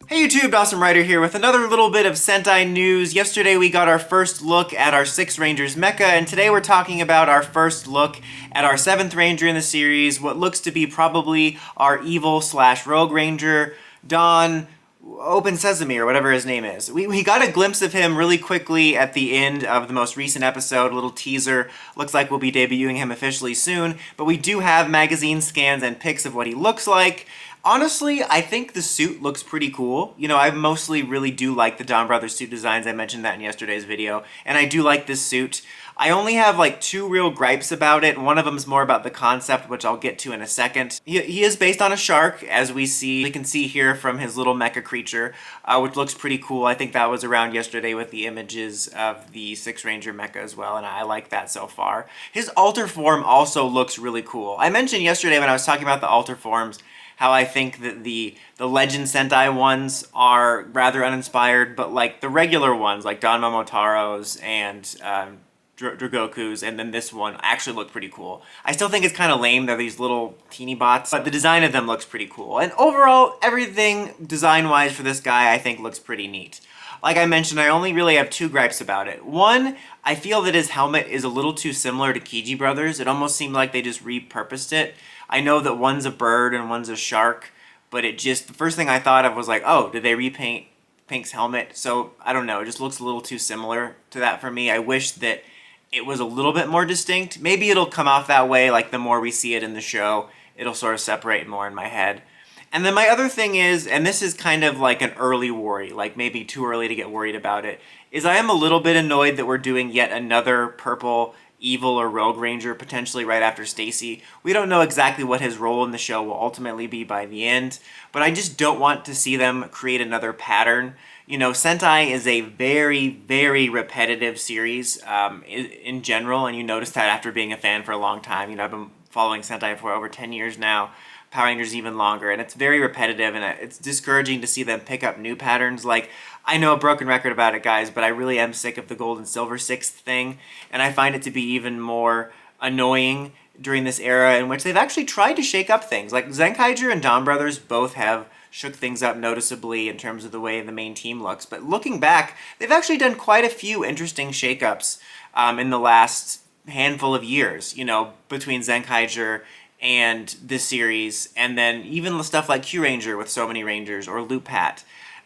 Hey YouTube, Awesome Rider here with another little bit of Sentai news. Yesterday we got our first look at our 6th Ranger's mecha, and today we're talking about our first look at our 7th Ranger in the series, what looks to be probably our evil/rogue ranger, Don Open Sesame, or whatever his name is. We got a glimpse of him really quickly at the end of the most recent episode, a little teaser. Looks like we'll be debuting him officially soon, but we do have magazine scans and pics of what he looks like. Honestly, I think the suit looks pretty cool. You know, I mostly really do like the DonBrothers suit designs. I mentioned that in yesterday's video, and I do like this suit. I only have like 2 real gripes about it. One of them is more about the concept, which I'll get to in a second. He is based on a shark, as we can see here from his little mecha creature, which looks pretty cool. I think that was around yesterday with the images of the 6th Ranger mecha as well, and I like that so far. His alter form also looks really cool. I mentioned yesterday when I was talking about the alter forms how I think that the Legend Sentai ones are rather uninspired, but like the regular ones, like Don Momotaro's and Dragoku's, and then this one actually look pretty cool. I still think it's kind of lame, they're these little teeny bots, but the design of them looks pretty cool. And overall, everything design-wise for this guy I think looks pretty neat. Like I mentioned, I only really have 2 gripes about it. One, I feel that his helmet is a little too similar to Kiji Brothers. It almost seemed like they just repurposed it. I know that one's a bird and one's a shark, but the first thing I thought of was like, oh, did they repaint Pink's helmet? So, I don't know, it just looks a little too similar to that for me. I wish that it was a little bit more distinct. Maybe it'll come off that way, like the more we see it in the show, it'll sort of separate more in my head. And then my other thing is, and this is kind of like an early worry, like maybe too early to get worried about it, is I am a little bit annoyed that we're doing yet another purple evil or rogue ranger potentially right after Stacy. We don't know exactly what his role in the show will ultimately be by the end, but I just don't want to see them create another pattern. You know, Sentai is a very, very repetitive series in general, and you notice that after being a fan for a long time. You know, I've been following Sentai for over 10 years now. Power Rangers even longer, and it's very repetitive, and it's discouraging to see them pick up new patterns. Like, I know a broken record about it, guys, but I really am sick of the gold and silver 6th thing, and I find it to be even more annoying during this era in which they've actually tried to shake up things. Like, Zenkaiger and DonBrothers both have shook things up noticeably in terms of the way the main team looks, but looking back, they've actually done quite a few interesting shakeups in the last handful of years, you know, between Zenkaiger and this series, and then even the stuff like Q-Ranger with so many Rangers, or Loop Hat.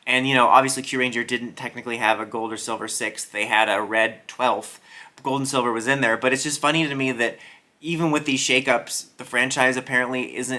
And, you know, obviously Q-Ranger didn't technically have a gold or silver 6th, they had a red 12th. Gold and silver was in there, but it's just funny to me that even with these shakeups, the franchise apparently is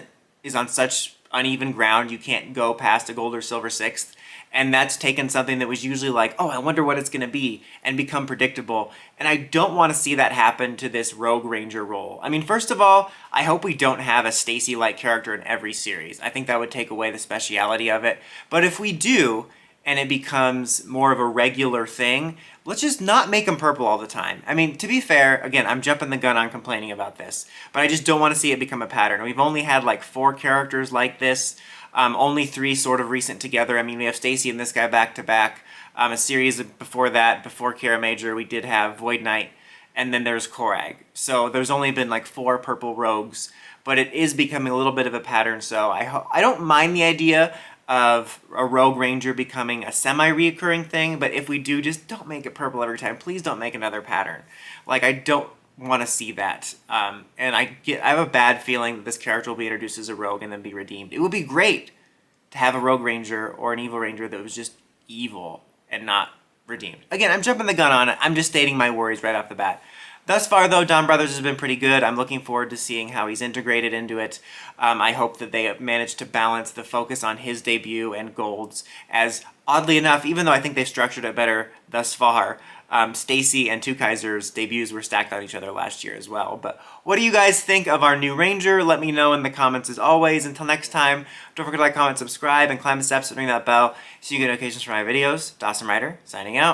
on such uneven ground, you can't go past a gold or silver 6th. And that's taken something that was usually like, oh, I wonder what it's going to be, and become predictable. And I don't want to see that happen to this Rogue Ranger role. I mean, first of all, I hope we don't have a Stacy-like character in every series. I think that would take away the speciality of it. But if we do, and it becomes more of a regular thing, let's just not make them purple all the time. I mean, to be fair, again, I'm jumping the gun on complaining about this, but I just don't want to see it become a pattern. We've only had like 4 characters like this. Only 3 sort of recent together. I mean, we have Stacy and this guy back to back. A series before that, before Kara Major, we did have Void Knight, and then there's Korag. So there's only been like 4 purple rogues, but it is becoming a little bit of a pattern. So I don't mind the idea of a Rogue Ranger becoming a semi-reoccurring thing, but if we do, just don't make it purple every time. Please don't make another pattern. Like, I don't want to see that, and I have a bad feeling that this character will be introduced as a rogue and then be redeemed. It would be great to have a Rogue Ranger or an Evil Ranger that was just evil and not redeemed. Again, I'm jumping the gun on it. I'm just stating my worries right off the bat. Thus far, though, DonBrothers has been pretty good. I'm looking forward to seeing how he's integrated into it. I hope that they have managed to balance the focus on his debut and Gold's, as oddly enough, even though I think they've structured it better thus far, Stacy and Two Kaiser's debuts were stacked on each other last year as well. But what do you guys think of our new Ranger? Let me know in the comments as always. Until next time, don't forget to like, comment, subscribe, and climb the steps and ring that bell so you get notifications for my videos. Awesome Rider, signing out.